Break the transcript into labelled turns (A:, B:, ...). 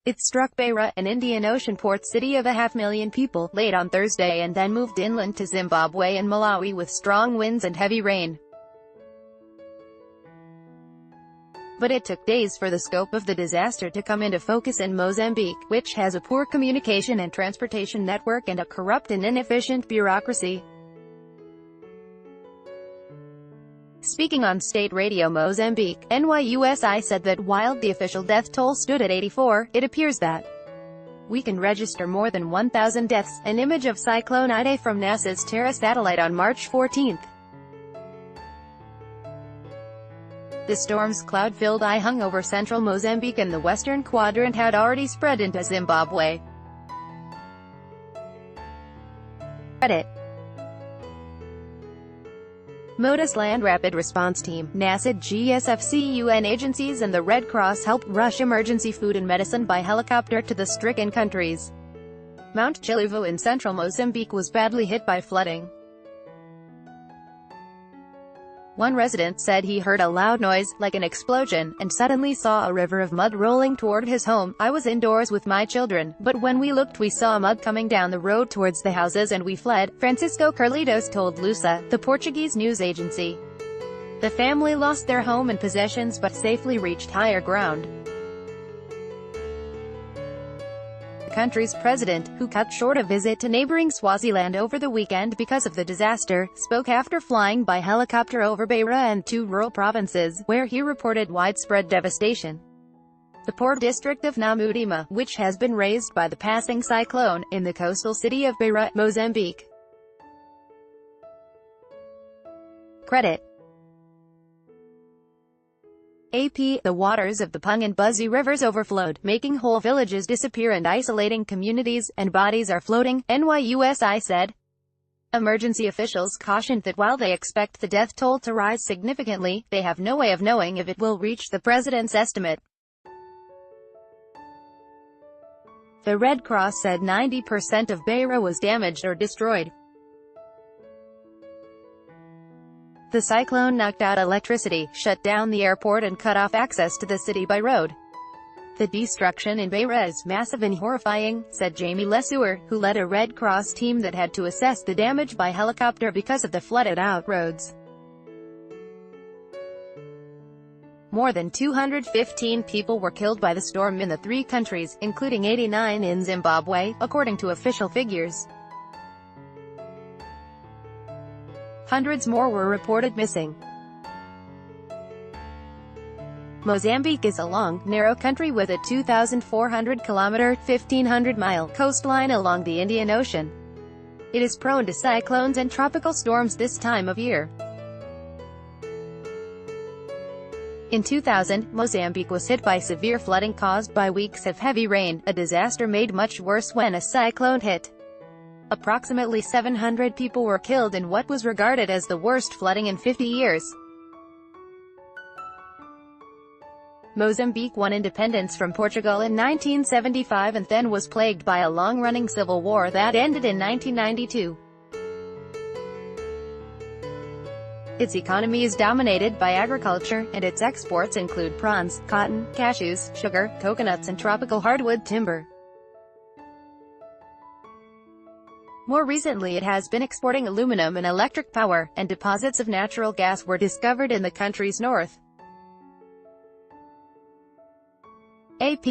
A: It struck Beira, an Indian Ocean port city of 500,000 people, late on Thursday and then moved inland to Zimbabwe and Malawi with strong winds and heavy rain. But it took days for the scope of the disaster to come into focus in Mozambique, which has a poor communication and transportation network and a corrupt and inefficient bureaucracy. Speaking on state radio Mozambique, NYUSI said that while the official death toll stood at 84, it appears that we can register more than 1,000 deaths, an image of Cyclone Idai from NASA's Terra satellite on March 14. The storm's cloud-filled eye hung over central Mozambique, and the western quadrant had already spread into Zimbabwe. Credit: MODIS Land Rapid Response Team, NASA, GSFC, UN agencies and the Red Cross helped rush emergency food and medicine by helicopter to the stricken countries. Mount Chiluvo in central Mozambique was badly hit by flooding. One resident said he heard a loud noise, like an explosion, and suddenly saw a river of mud rolling toward his home. I was indoors with my children, but when we looked we saw mud coming down the road towards the houses and we fled, Francisco Carlitos told Lusa, the Portuguese news agency. The family lost their home and possessions but safely reached higher ground. The country's president, who cut short a visit to neighboring Swaziland over the weekend because of the disaster, spoke after flying by helicopter over Beira and two rural provinces, where he reported widespread devastation. The poor district of Namudima, which has been razed by the passing cyclone, in the coastal city of Beira, Mozambique. Credit: AP. The waters of the Pung and Buzzy rivers overflowed, making whole villages disappear and isolating communities, and bodies are floating, NYUSI said. Emergency officials cautioned that while they expect the death toll to rise significantly, they have no way of knowing if it will reach the president's estimate. The Red Cross said 90% of Beira was damaged or destroyed. The cyclone knocked out electricity, shut down the airport and cut off access to the city by road. The destruction in Beira is massive and horrifying, said Jamie Lesueur, who led a Red Cross team that had to assess the damage by helicopter because of the flooded-out roads. More than 215 people were killed by the storm in the three countries, including 89 in Zimbabwe, according to official figures. Hundreds more were reported missing. Mozambique is a long, narrow country with a 2,400-kilometer, 1,500-mile coastline along the Indian Ocean. It is prone to cyclones and tropical storms this time of year. In 2000, Mozambique was hit by severe flooding caused by weeks of heavy rain, a disaster made much worse when a cyclone hit. Approximately 700 people were killed in what was regarded as the worst flooding in 50 years. Mozambique won independence from Portugal in 1975 and then was plagued by a long-running civil war that ended in 1992. Its economy is dominated by agriculture, and its exports include prawns, cotton, cashews, sugar, coconuts and tropical hardwood timber. More recently it has been exporting aluminum and electric power, and deposits of natural gas were discovered in the country's north. AP.